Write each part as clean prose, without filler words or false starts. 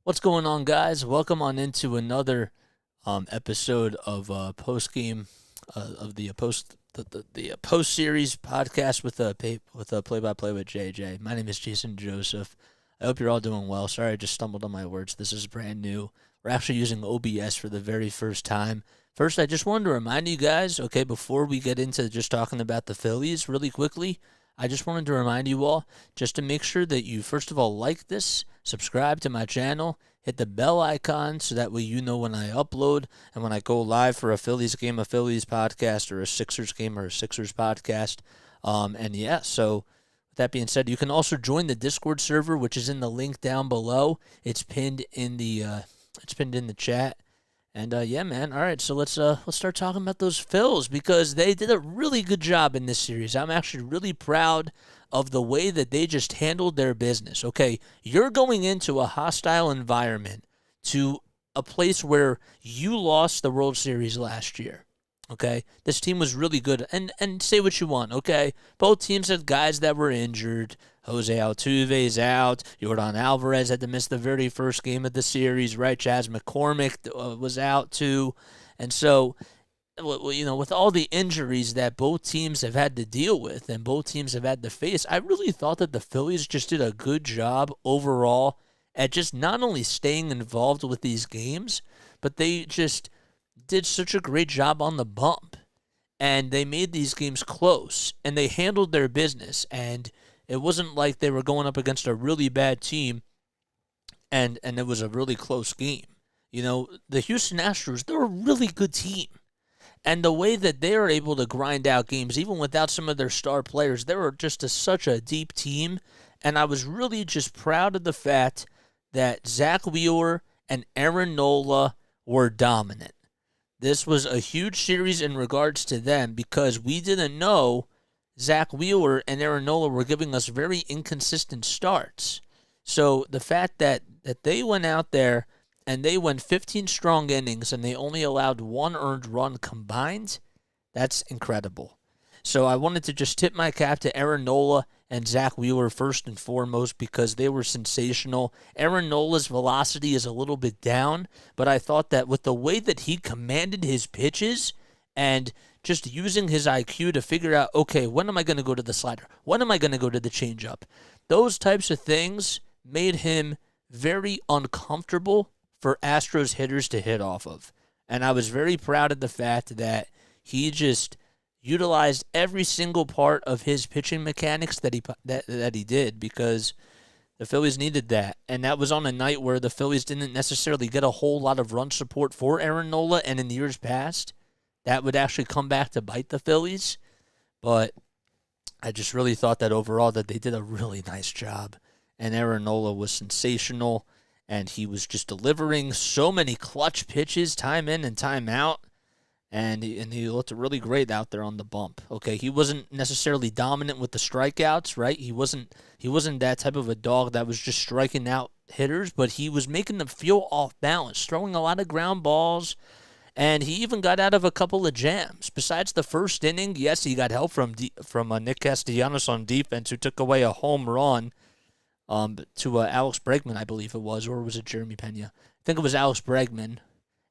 What's going on, guys? Welcome on into another episode of Postgame of the post series podcast with a play by play with JJ. My name is Jason Joseph. I hope you're all doing well. Sorry, I just stumbled on my words. This is brand new. We're actually using OBS for the very first time. First, I just wanted to remind you guys, okay, before we get into just talking about the Phillies really quickly, I just wanted to remind you all just to make sure that you, first of all, like this, subscribe to my channel, hit the bell icon so that way you know when I upload and when I go live for a Phillies game, a Phillies podcast, or a Sixers game or a Sixers podcast. So with that being said, you can also join the Discord server, which is in the link down below. It's pinned in the chat. And yeah, man. All right, so let's start talking about those Phils because they did a really good job in this series. I'm actually really proud of the way that they just handled their business. Okay, you're going into a hostile environment to a place where you lost the World Series last year. Okay, this team was really good, and say what you want. Okay, both teams had guys that were injured. Jose Altuve's out. Yordan Alvarez had to miss the very first game of the series, right? Chas McCormick was out too. And so, with all the injuries that both teams have had to deal with and both teams have had to face, I really thought that the Phillies just did a good job overall at just not only staying involved with these games, but they just did such a great job on the bump. And they made these games close, and they handled their business, and it wasn't like they were going up against a really bad team and it was a really close game. The Houston Astros, they're a really good team. And the way that they are able to grind out games, even without some of their star players, they were just such a deep team. And I was really just proud of the fact that Zach Wheeler and Aaron Nola were dominant. This was a huge series in regards to them because we didn't know Zach Wheeler and Aaron Nola were giving us very inconsistent starts. So the fact that they went out there and they went 15 strong innings and they only allowed one earned run combined, that's incredible. So I wanted to just tip my cap to Aaron Nola and Zach Wheeler first and foremost because they were sensational. Aaron Nola's velocity is a little bit down, but I thought that with the way that he commanded his pitches and just using his IQ to figure out, okay, when am I going to go to the slider? When am I going to go to the changeup? Those types of things made him very uncomfortable for Astros hitters to hit off of. And I was very proud of the fact that he just utilized every single part of his pitching mechanics that he did because the Phillies needed that. And that was on a night where the Phillies didn't necessarily get a whole lot of run support for Aaron Nola, and in years past, that would actually come back to bite the Phillies. But I just really thought that overall that they did a really nice job. And Aaron Nola was sensational, and he was just delivering so many clutch pitches time in and time out. And he looked really great out there on the bump. Okay, he wasn't necessarily dominant with the strikeouts, right? He wasn't that type of a dog that was just striking out hitters, but he was making them feel off balance, throwing a lot of ground balls. And he even got out of a couple of jams. Besides the first inning, yes, he got help from Nick Castellanos on defense, who took away a home run to Alex Bregman, I believe it was, or was it Jeremy Pena? I think it was Alex Bregman.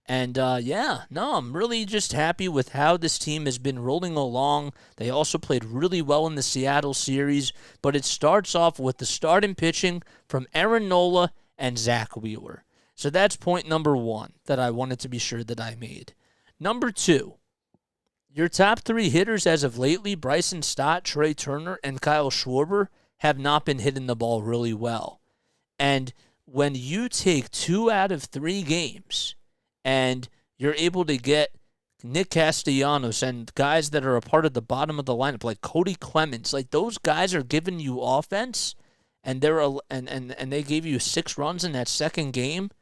And I'm really just happy with how this team has been rolling along. They also played really well in the Seattle series, but it starts off with the starting pitching from Aaron Nola and Zach Wheeler. So that's point number one that I wanted to be sure that I made. Number two, your top three hitters as of lately, Bryson Stott, Trey Turner, and Kyle Schwarber, have not been hitting the ball really well. And when you take 2 out of 3 games and you're able to get Nick Castellanos and guys that are a part of the bottom of the lineup, like Cody Clemens, like those guys are giving you offense, and they gave you 6 runs in that second game.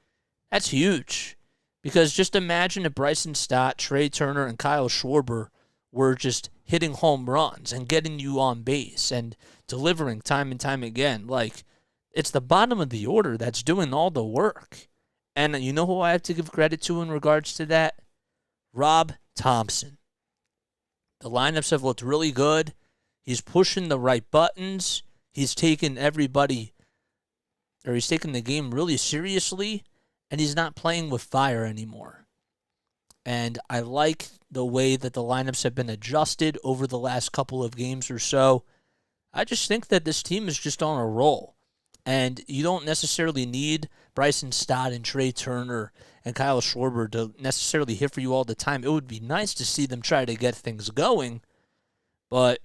That's huge. Because just imagine if Bryson Stott, Trey Turner, and Kyle Schwarber were just hitting home runs and getting you on base and delivering time and time again. Like, it's the bottom of the order that's doing all the work. And you know who I have to give credit to in regards to that? Rob Thompson. The lineups have looked really good. He's pushing the right buttons. He's taken everybody or he's taking the game really seriously, and he's not playing with fire anymore. And I like the way that the lineups have been adjusted over the last couple of games or so. I just think that this team is just on a roll. And you don't necessarily need Bryson Stott and Trey Turner and Kyle Schwarber to necessarily hit for you all the time. It would be nice to see them try to get things going, but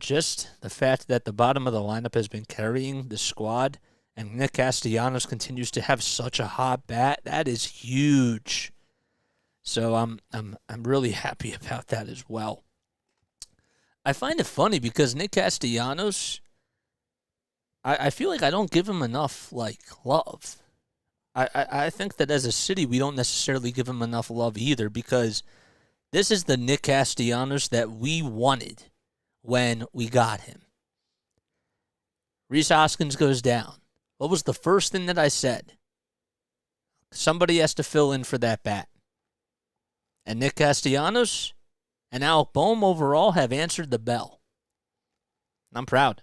just the fact that the bottom of the lineup has been carrying the squad, and Nick Castellanos continues to have such a hot bat, that is huge. So I'm really happy about that as well. I find it funny because Nick Castellanos, I feel like I don't give him enough love. I think that as a city we don't necessarily give him enough love either, because this is the Nick Castellanos that we wanted when we got him. Rhys Hoskins goes down. What was the first thing that I said? Somebody has to fill in for that bat. And Nick Castellanos and Alec Boehm overall have answered the bell. I'm proud.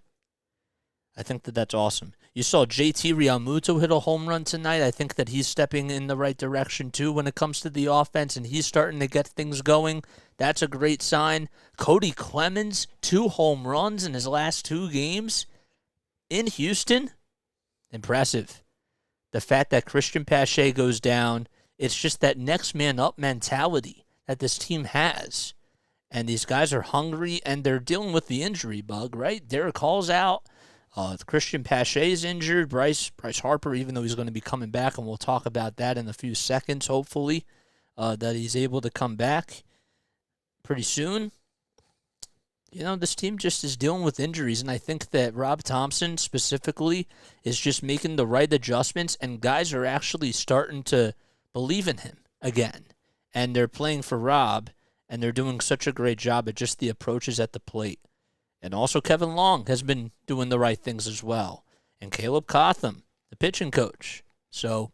I think that that's awesome. You saw JT Realmuto hit a home run tonight. I think that he's stepping in the right direction too when it comes to the offense, and he's starting to get things going. That's a great sign. Cody Clemens, 2 home runs in his last 2 games in Houston. Impressive. The fact that Cristian Pache goes down, it's just that next man up mentality that this team has. And these guys are hungry, and they're dealing with the injury bug, right? Derek Hall's out. Cristian Pache is injured. Bryce Harper, even though he's going to be coming back, and we'll talk about that in a few seconds, hopefully, that he's able to come back pretty soon. You know, this team just is dealing with injuries, and I think that Rob Thompson specifically is just making the right adjustments, and guys are actually starting to believe in him again. And they're playing for Rob, and they're doing such a great job at just the approaches at the plate. And also Kevin Long has been doing the right things as well. And Caleb Cotham, the pitching coach. So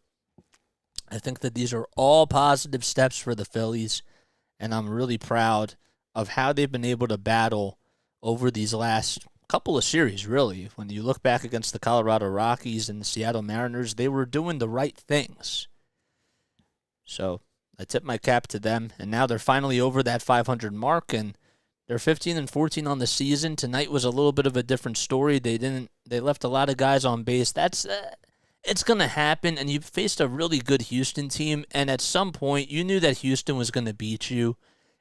I think that these are all positive steps for the Phillies, and I'm really proud of how they've been able to battle over these last couple of series, really. When you look back against the Colorado Rockies and the Seattle Mariners, they were doing the right things. So I tip my cap to them, and now they're finally over that 500 mark, and they're 15-14 on the season. Tonight was a little bit of a different story. They left a lot of guys on base. It's going to happen, and you faced a really good Houston team, and at some point you knew that Houston was going to beat you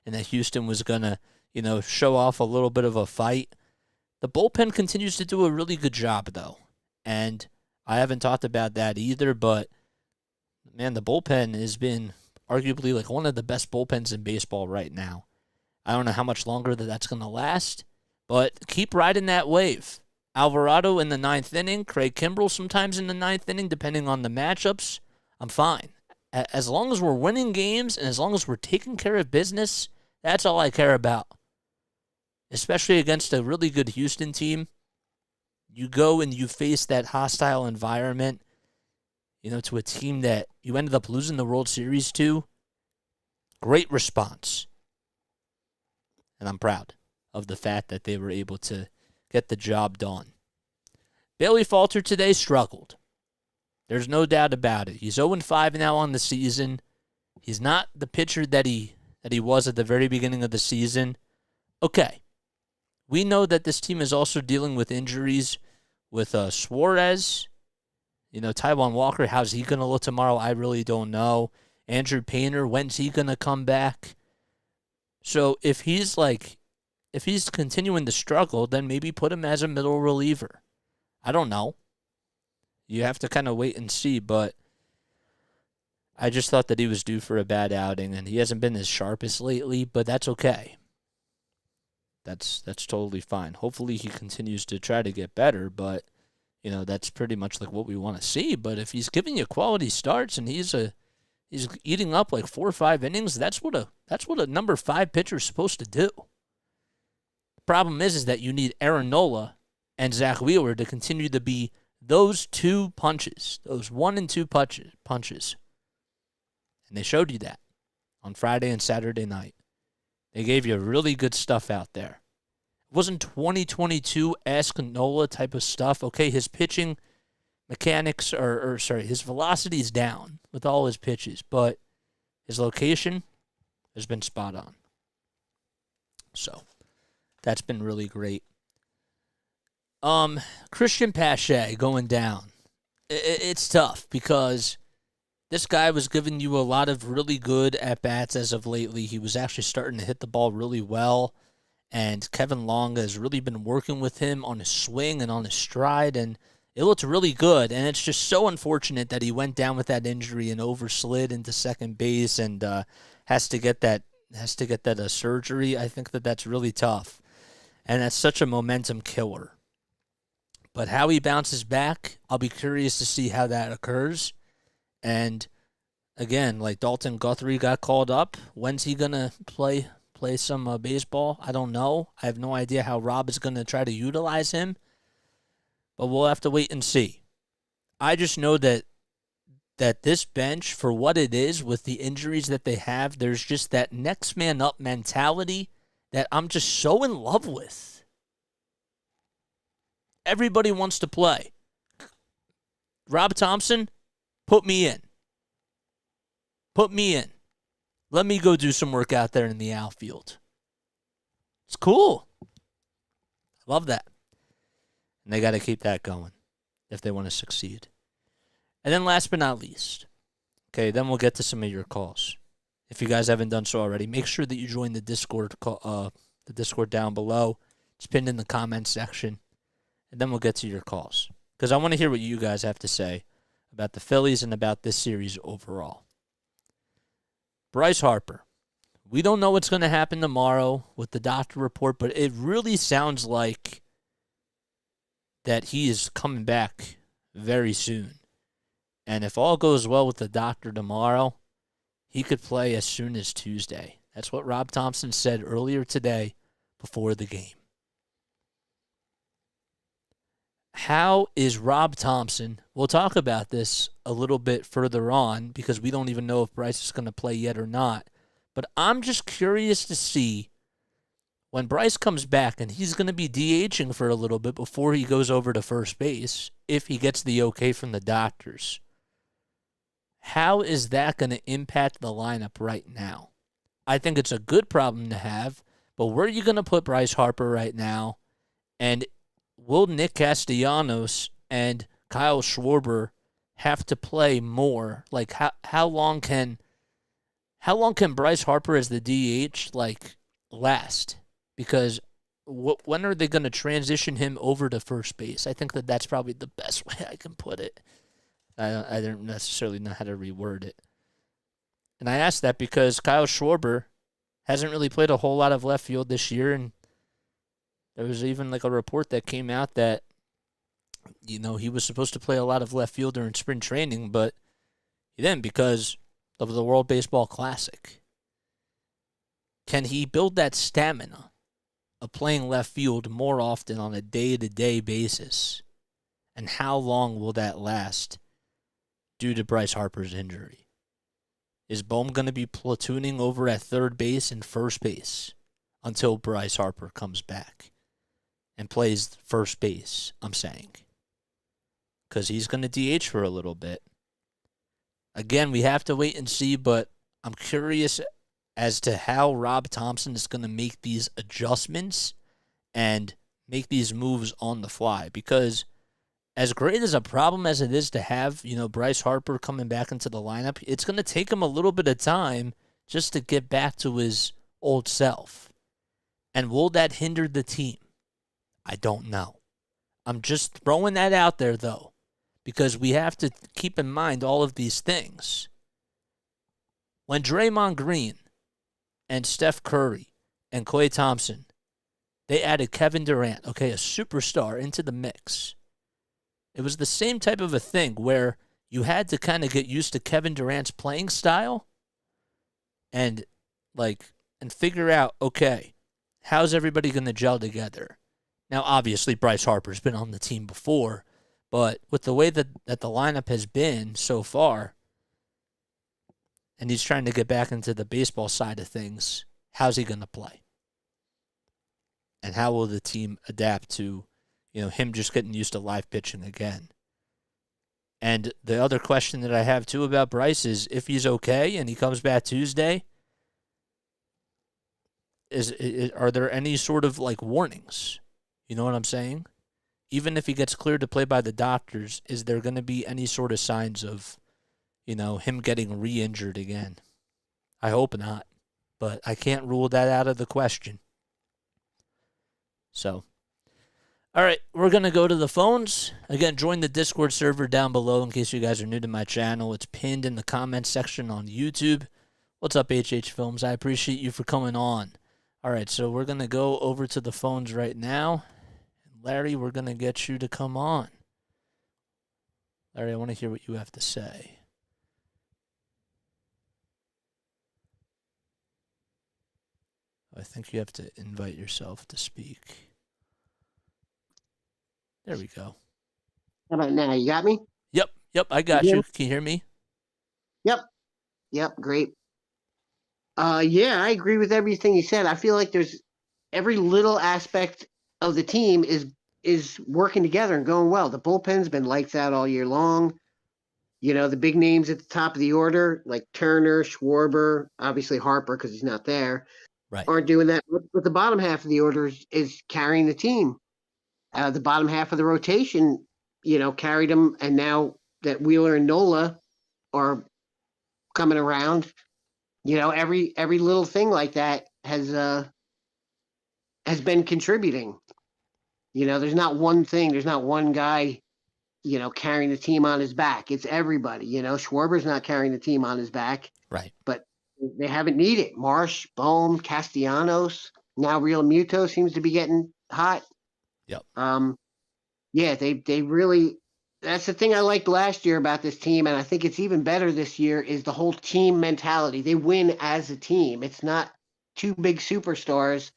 and that Houston was going to, show off a little bit of a fight. The bullpen continues to do a really good job, though, and I haven't talked about that either, but, man, the bullpen has been arguably one of the best bullpens in baseball right now. I don't know how much longer that's going to last, but keep riding that wave. Alvarado in the 9th inning, Craig Kimbrell sometimes in the 9th inning, depending on the matchups. I'm fine. As long as we're winning games and as long as we're taking care of business, that's all I care about. Especially against a really good Houston team. You go and you face that hostile environment, to a team that you ended up losing the World Series to. Great response. And I'm proud of the fact that they were able to get the job done. Bailey Falter today struggled. There's no doubt about it. He's 0-5 now on the season. He's not the pitcher that he was at the very beginning of the season. Okay. We know that this team is also dealing with injuries with Suarez. Taijuan Walker, how's he going to look tomorrow? I really don't know. Andrew Painter, when's he going to come back? So if he's continuing to struggle, then maybe put him as a middle reliever. I don't know. You have to kind of wait and see, but I just thought that he was due for a bad outing, and he hasn't been as sharp as lately, but that's okay. That's totally fine. Hopefully he continues to try to get better, but that's pretty much what we want to see. But if he's giving you quality starts and he's eating up 4 or 5 innings, that's what a number 5 pitcher is supposed to do. The problem is that you need Aaron Nola and Zach Wheeler to continue to be those 2 punches, those 1 and 2 punches. And they showed you that on Friday and Saturday night. They gave you really good stuff out there. It wasn't 2022-esque Nola type of stuff. Okay, his pitching his velocity is down with all his pitches, but his location has been spot on. So that's been really great. Cristian Pache going down. It's tough because this guy was giving you a lot of really good at-bats as of lately. He was actually starting to hit the ball really well, and Kevin Long has really been working with him on his swing and on his stride, and it looked really good. And it's just so unfortunate that he went down with that injury and overslid into second base and has to get that surgery. I think that's really tough, and that's such a momentum killer. But how he bounces back, I'll be curious to see how that occurs. And again, like Dalton Guthrie got called up. When's he gonna play some baseball? I don't know. I have no idea how Rob is gonna try to utilize him. But we'll have to wait and see. I just know that this bench, for what it is, with the injuries that they have, there's just that next man up mentality that I'm just so in love with. Everybody wants to play. Rob Thompson, put me in. Put me in. Let me go do some work out there in the outfield. It's cool. I love that. And they got to keep that going if they want to succeed. And then last but not least, okay, then we'll get to some of your calls. If you guys haven't done so already, make sure that you join the Discord down below. It's pinned in the comments section. And then we'll get to your calls, because I want to hear what you guys have to say about the Phillies and about this series overall. Bryce Harper. We don't know what's going to happen tomorrow with the doctor report, but it really sounds like that he is coming back very soon. And if all goes well with the doctor tomorrow, he could play as soon as Tuesday. That's what Rob Thompson said earlier today before the game. How is Rob Thompson? We'll talk about this a little bit further on because we don't even know if Bryce is going to play yet or not. But I'm just curious to see when Bryce comes back, and he's going to be DHing for a little bit before he goes over to first base, if he gets the okay from the doctors. How is that going to impact the lineup right now? I think it's a good problem to have, but where are you going to put Bryce Harper right now? And will Nick Castellanos and Kyle Schwarber have to play more? Like, how long can Bryce Harper as the DH last? Because when are they going to transition him over to first base? I think that's probably the best way I can put it. I don't necessarily know how to reword it. And I ask that because Kyle Schwarber hasn't really played a whole lot of left field this year, and there was even a report that came out that, he was supposed to play a lot of left field during spring training, but he didn't because of the World Baseball Classic. Can he build that stamina of playing left field more often on a day-to-day basis? And how long will that last due to Bryce Harper's injury? Is Bohm going to be platooning over at third base and first base until Bryce Harper comes back and plays first base, I'm saying? Because he's going to DH for a little bit. Again, we have to wait and see, but I'm curious as to how Rob Thompson is going to make these adjustments and make these moves on the fly. Because as great as a problem as it is to have, Bryce Harper coming back into the lineup, it's going to take him a little bit of time just to get back to his old self. And will that hinder the team? I don't know. I'm just throwing that out there, though, because we have to keep in mind all of these things. When Draymond Green and Steph Curry and Klay Thompson, they added Kevin Durant, a superstar, into the mix. It was the same type of a thing where you had to kind of get used to Kevin Durant's playing style and figure out, how's everybody going to gel together? Now, obviously, Bryce Harper's been on the team before, but with the way that the lineup has been so far, and he's trying to get back into the baseball side of things, how's he going to play? And how will the team adapt to, him just getting used to live pitching again? And the other question that I have too about Bryce is if he's okay and he comes back Tuesday, are there any sort of like warnings? You know what I'm saying? Even if he gets cleared to play by the doctors, is there going to be any sort of signs of, him getting re-injured again? I hope not, but I can't rule that out of the question. So, all right, we're going to go to the phones. Again, join the Discord server down below in case you guys are new to my channel. It's pinned in the comments section on YouTube. What's up, HH Films? I appreciate you for coming on. All right, so we're going to go over to the phones right now. Larry, we're going to get you to come on. Larry, I want to hear what you have to say. I think you have to invite yourself to speak. There we go. How about now? You got me? Yep, I got you. Can you hear me? Yep, great. Yeah, I agree with everything you said. I feel like there's every little aspect of the team is working together and going well. The bullpen's been lights out all year long. The big names at the top of the order, like Turner, Schwarber, obviously Harper because he's not there, Right. aren't doing that. But the bottom half of the order is carrying the team. The bottom half of the rotation, carried them. And now that Wheeler and Nola are coming around, every little thing like that has been contributing. There's not one thing. There's not one guy, carrying the team on his back. It's everybody. Schwarber's not carrying the team on his back. Right. But they haven't needed it. Marsh, Bohm, Castellanos. Now Real Muto seems to be getting hot. Yep. Yeah, they really. That's the thing I liked last year about this team, and I think it's even better this year, is the whole team mentality. They win as a team. It's not two big superstars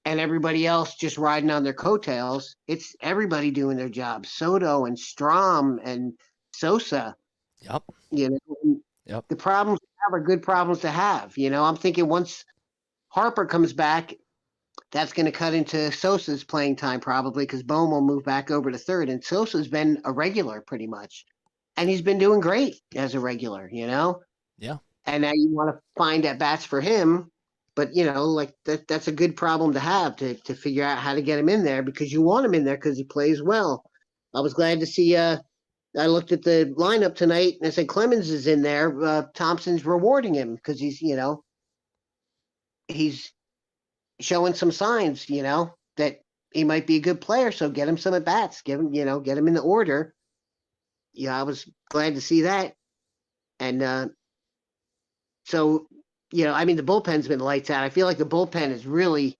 and everybody else just riding on their coattails. It's everybody doing their job. Soto and Strom and Sosa. Yep. Yep. The problems we have are good problems to have. I'm thinking once Harper comes back, that's going to cut into Sosa's playing time probably because Bohm will move back over to third. And Sosa's been a regular pretty much. And he's been doing great as a regular, Yeah. And now you want to find at bats for him. But, like that's a good problem to have to figure out how to get him in there because you want him in there because he plays well. I was glad to see I looked at the lineup tonight and I said Clemens is in there. Thompson's rewarding him because he's showing some signs, that he might be a good player. So get him some at bats, get him in the order. Yeah, I was glad to see that. And so, the bullpen's been lights out. I feel like the bullpen has really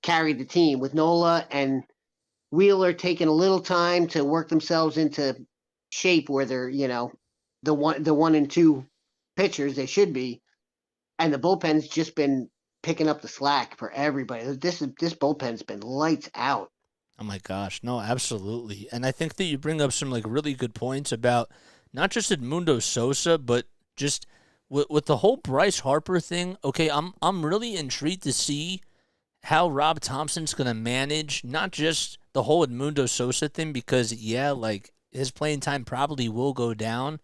carried the team with Nola and Wheeler taking a little time to work themselves into shape where they're, the one and two pitchers they should be. And the bullpen's just been picking up the slack for everybody. This bullpen's been lights out. Oh my gosh, no, absolutely. And I think that you bring up some like really good points about not just Edmundo Sosa, but just with the whole Bryce Harper thing. Okay, I'm really intrigued to see how Rob Thompson's going to manage not just the whole Edmundo Sosa thing because like his playing time probably will go down,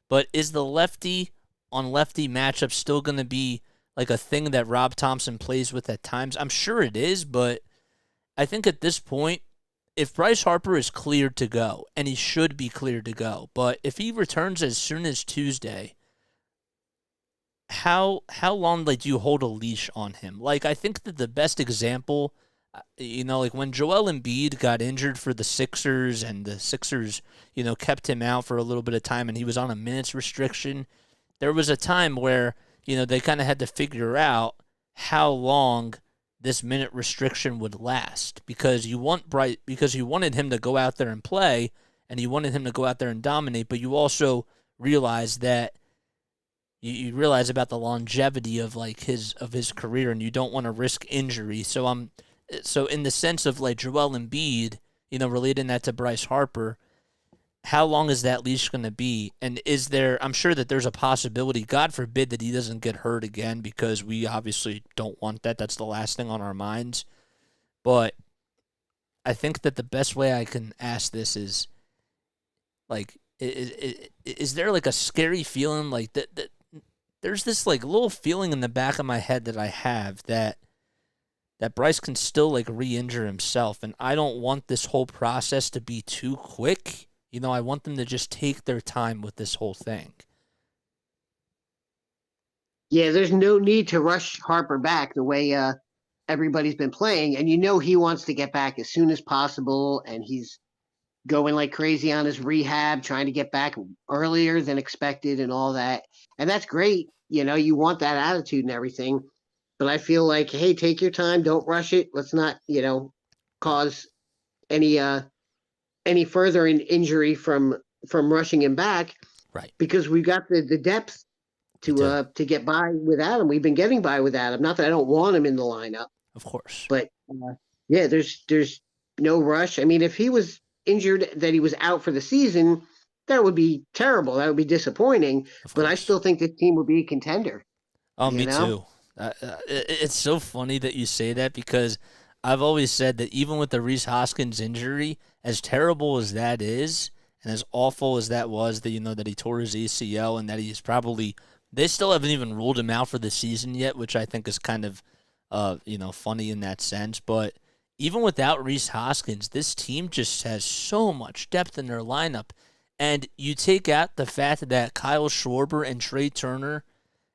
but is the lefty on lefty matchup still going to be like a thing that Rob Thompson plays with at times? I'm sure it is, but I think at this point, if Bryce Harper is cleared to go, and he should be cleared to go, but if he returns as soon as Tuesday, how long do you hold a leash on him? Like, I think that the best example, like when Joel Embiid got injured for the Sixers, and the Sixers, kept him out for a little bit of time, and he was on a minutes restriction, there was a time where, they kind of had to figure out how long this minute restriction would last because you wanted him to go out there and play and you wanted him to go out there and dominate, but you also realize that you realize about the longevity of like his career and you don't want to risk injury. So in the sense of like Joel Embiid, relating that to Bryce Harper, how long is that leash going to be? And I'm sure that there's a possibility, God forbid, that he doesn't get hurt again because we obviously don't want that. That's the last thing on our minds. But I think that the best way I can ask this is, like, is there like a scary feeling like that? There's this like little feeling in the back of my head that I have that Bryce can still like re-injure himself, and I don't want this whole process to be too quick. I want them to just take their time with this whole thing. Yeah, there's no need to rush Harper back the way everybody's been playing, and he wants to get back as soon as possible, and he's going like crazy on his rehab, trying to get back earlier than expected and all that. And that's great. You want that attitude and everything. But I feel like, hey, take your time, don't rush it. Let's not, cause any further injury from rushing him back, Right. because we've got the depth to get by without him. We've been getting by without him. Not that I don't want him in the lineup, Of course. but yeah, there's no rush. I mean, if he was injured, that he was out for the season, that would be terrible. That would be disappointing. But I still think this team would be a contender. Oh, me too. It's so funny that you say that, because I've always said that even with the Rhys Hoskins injury, as terrible as that is, and as awful as that was, that he tore his ACL and that he's probably, they still haven't even ruled him out for the season yet, which I think is kind of, funny in that sense. But even without Rhys Hoskins, this team just has so much depth in their lineup. And you take out the fact that Kyle Schwarber and Trey Turner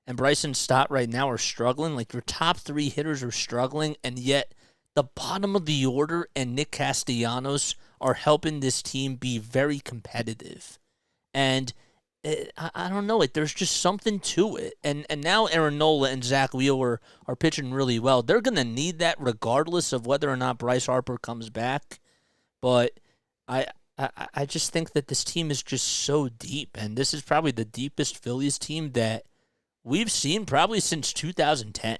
and Bryson Stott right now are struggling. Like, your top three hitters are struggling, and yet the bottom of the order and Nick Castellanos are helping this team be very competitive. And I don't know, there's just something to it. And now Aaron Nola and Zach Wheeler are pitching really well. They're going to need that regardless of whether or not Bryce Harper comes back. But I just think that this team is just so deep, and this is probably the deepest Phillies team that we've seen probably since 2010.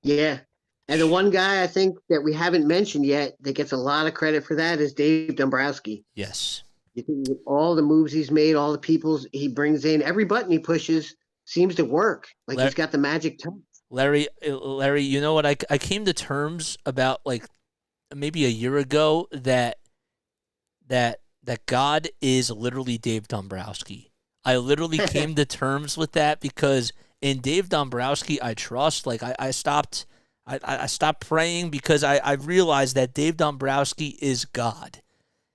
Yeah. And the one guy I think that we haven't mentioned yet that gets a lot of credit for that is Dave Dombrowski. Yes. You think all the moves he's made, all the people he brings in, every button he pushes seems to work. Like, he's got the magic touch. Larry, you know what? I came to terms about like maybe a year ago that God is literally Dave Dombrowski. I literally came to terms with that, because in Dave Dombrowski I trust. Like, I stopped praying, because I realized that Dave Dombrowski is God.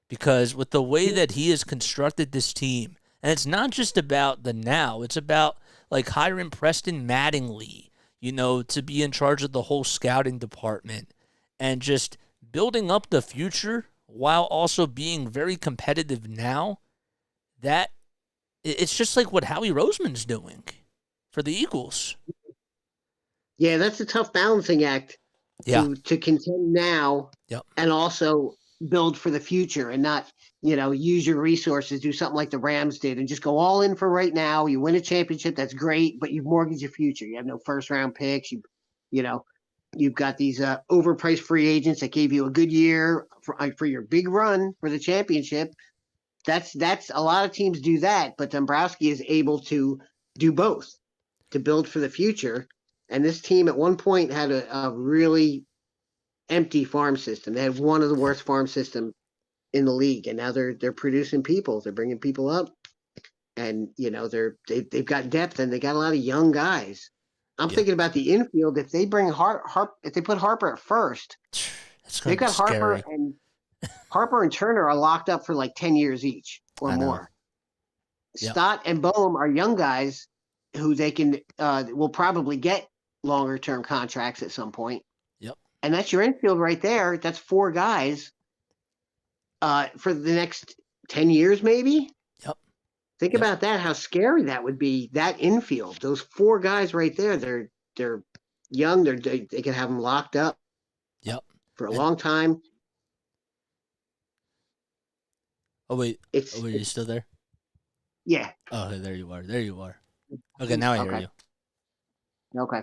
Because with the way that he has constructed this team, and it's not just about the now, it's about like hiring Preston Mattingly, to be in charge of the whole scouting department, and just building up the future while also being very competitive now. That it's just like what Howie Roseman's doing for the Eagles. Yeah, that's a tough balancing act to contend now, and also build for the future, and not, use your resources, do something like the Rams did and just go all in for right now. You win a championship, that's great, but you've mortgaged your future. You have no first round picks. You've got these overpriced free agents that gave you a good year for your big run for the championship. That's a lot of teams do that, but Dombrowski is able to do both, to build for the future. And this team at one point had a really empty farm system. They had one of the worst farm systems in the league, and now they're producing people. They're bringing people up, and they've got depth, and they got a lot of young guys. I'm thinking about the infield. If they bring if they put Harper at first, they've got scary. Harper and Turner are locked up for like 10 years each or more. Stott and Bohm are young guys who they can will probably get longer term contracts at some point. Yep. And that's your infield right there. That's four guys for the next 10 years, maybe. Yep. Think about that, how scary that would be, that infield. Those four guys right there, they're young. They can have them locked up for a long time. Oh, wait. Are you still there? Yeah. Oh, there you are. Okay, now I hear you. Okay.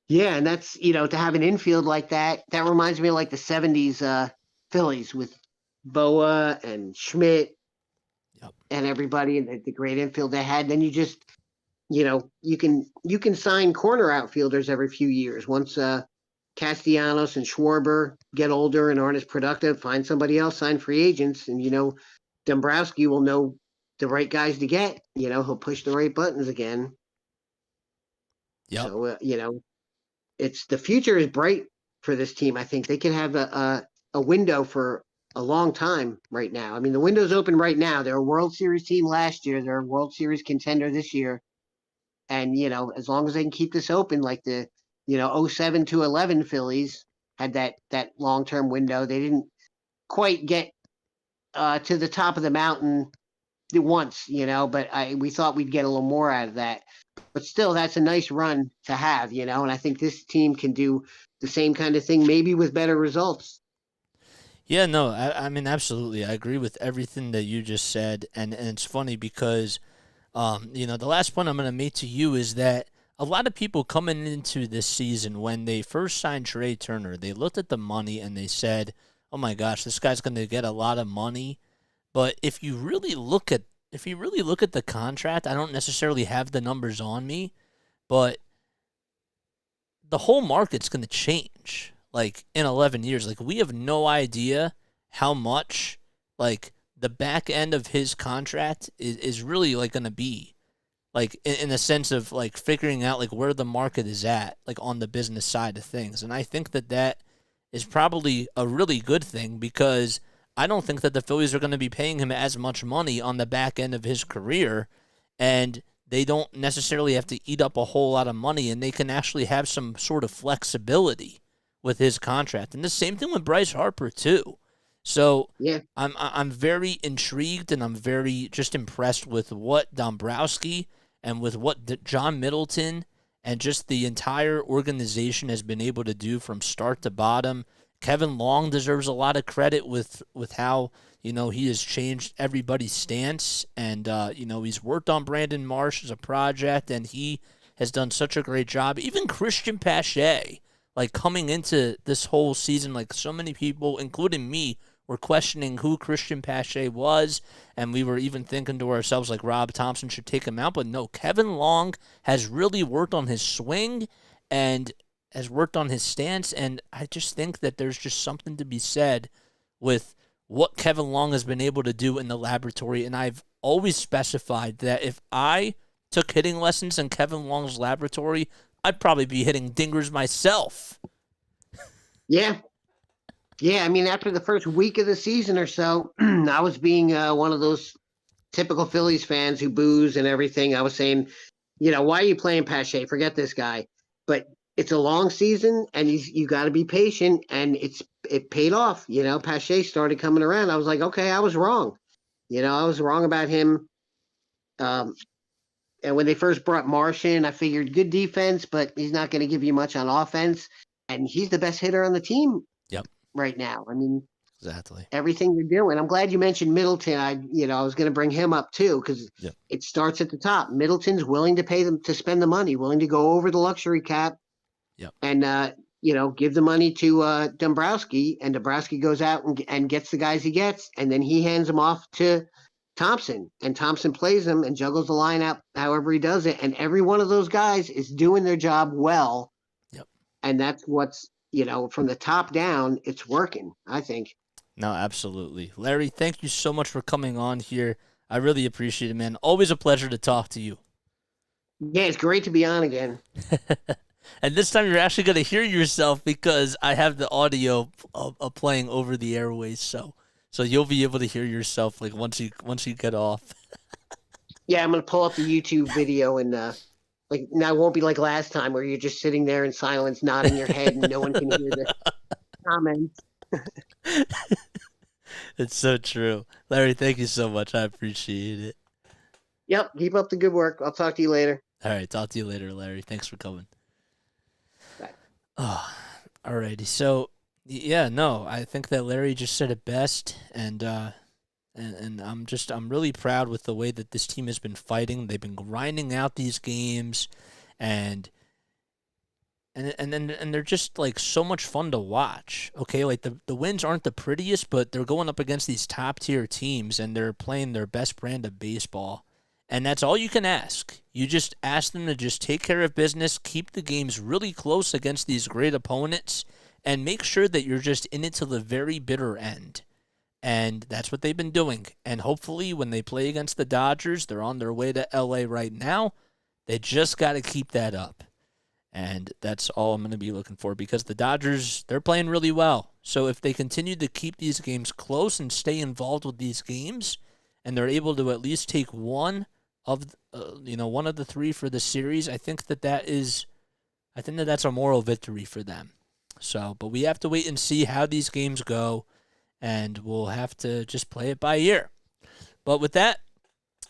Yeah, and that's, to have an infield like that reminds me of like the 70s Phillies with Boa and Schmidt and everybody, and the great infield they had. Then you just, you can sign corner outfielders every few years. Once Castellanos and Schwarber get older and aren't as productive, find somebody else, sign free agents, and Dombrowski will know the right guys to get. He'll push the right buttons again. Yep. So it's the future is bright for this team. I think they can have a window for a long time right now. I mean, the window's open right now. They're a World Series team last year. They're a World Series contender this year. And, as long as they can keep this open, like the, 07 to 11 Phillies had that long-term window. They didn't quite get to the top of the mountain once, but we thought we'd get a little more out of that. But still, that's a nice run to have, and I think this team can do the same kind of thing, maybe with better results. Yeah, no, I mean, absolutely. I agree with everything that you just said. And it's funny because, the last point I'm going to make to you is that a lot of people coming into this season, when they first signed Trey Turner, they looked at the money and they said, oh my gosh, this guy's going to get a lot of money. But if you really look at the contract, I don't necessarily have the numbers on me, but the whole market's going to change. Like in 11 years, like we have no idea how much like the back end of his contract is really like going to be. Like in the sense of like figuring out like where the market is at, like on the business side of things. And I think that is probably a really good thing because I don't think that the Phillies are going to be paying him as much money on the back end of his career, and they don't necessarily have to eat up a whole lot of money, and they can actually have some sort of flexibility with his contract. And the same thing with Bryce Harper too. So yeah, I'm very intrigued, and I'm very just impressed with what Dombrowski and with what John Middleton and just the entire organization has been able to do from start to bottom. Kevin Long deserves a lot of credit with how, he has changed everybody's stance. And, he's worked on Brandon Marsh as a project, and he has done such a great job. Even Cristian Pache, like coming into this whole season, like so many people, including me, were questioning who Cristian Pache was, and we were even thinking to ourselves like Rob Thompson should take him out. But no, Kevin Long has really worked on his swing and has worked on his stance, and I just think that there's just something to be said with what Kevin Long has been able to do in the laboratory. And I've always specified that if I took hitting lessons in Kevin Long's laboratory, I'd probably be hitting dingers myself. Yeah. Yeah, I mean, after the first week of the season or so, I was being one of those typical Phillies fans who boos and everything. I was saying, why are you playing Pache? Forget this guy. But it's a long season, and you got to be patient, and it paid off. Pache started coming around. I was like, okay, I was wrong. I was wrong about him. And when they first brought Marsh in, I figured good defense, but he's not going to give you much on offense. And he's the best hitter on the team. Yep. Right now. I mean, exactly everything you're doing. I'm glad you mentioned Middleton. I was going to bring him up too because it starts at the top. Middleton's willing to pay them to spend the money, willing to go over the luxury cap, and give the money to Dombrowski, and Dombrowski goes out and gets the guys he gets, and then he hands them off to Thompson, and Thompson plays them and juggles the lineup however he does it, and every one of those guys is doing their job well. Yep. And that's what's from the top down, it's working, I think. No, absolutely. Larry, thank you so much for coming on here. I really appreciate it, man. Always a pleasure to talk to you. Yeah, it's great to be on again. And this time you're actually going to hear yourself because I have the audio playing over the airways, so you'll be able to hear yourself like once you get off. Yeah, I'm going to pull up the YouTube video and like now it won't be like last time where you're just sitting there in silence, nodding your head, and no one can hear the comments. It's so true. Larry, thank you so much. I appreciate it. Yep, keep up the good work. I'll talk to you later. All right, talk to you later, Larry. Thanks for coming. Bye. Oh, all righty. So, yeah, no, I think that Larry just said it best, and I'm really proud with the way that this team has been fighting. They've been grinding out these games, and they're just like so much fun to watch. Okay, like the wins aren't the prettiest, but they're going up against these top tier teams, and they're playing their best brand of baseball. And that's all you can ask. You just ask them to just take care of business, keep the games really close against these great opponents, and make sure that you're just in it till the very bitter end. And that's what they've been doing. And hopefully when they play against the Dodgers, they're on their way to LA right now. They just got to keep that up. And that's all I'm going to be looking for, because the Dodgers, they're playing really well. So if they continue to keep these games close and stay involved with these games, and they're able to at least take one of the three for the series, I think that's a moral victory for them. So, but we have to wait and see how these games go, and we'll have to just play it by ear. But with that,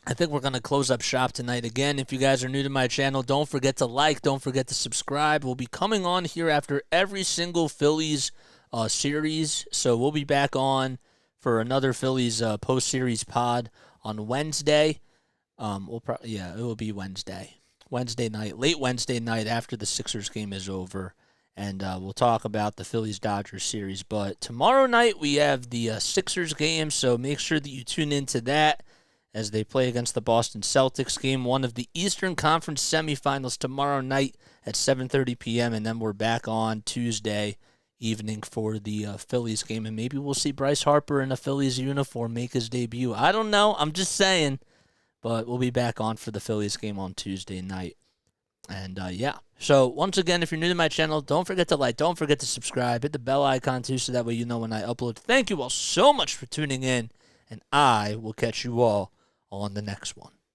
I think we're going to close up shop tonight. Again, if you guys are new to my channel, don't forget to like, don't forget to subscribe. We'll be coming on here after every single Phillies series, so we'll be back on for another Phillies post-series pod on Wednesday. It will be Wednesday night, late Wednesday night after the Sixers game is over, and we'll talk about the Phillies-Dodgers series. But tomorrow night we have the Sixers game, so make sure that you tune into that as they play against the Boston Celtics. Game 1 of the Eastern Conference semifinals tomorrow night at 7:30 p.m., and then we're back on Tuesday evening for the Phillies game, and maybe we'll see Bryce Harper in a Phillies uniform make his debut. I don't know. I'm just saying. But we'll be back on for the Phillies game on Tuesday night. And, So, once again, if you're new to my channel, don't forget to like, don't forget to subscribe, hit the bell icon, too, so that way you know when I upload. Thank you all so much for tuning in, and I will catch you all on the next one.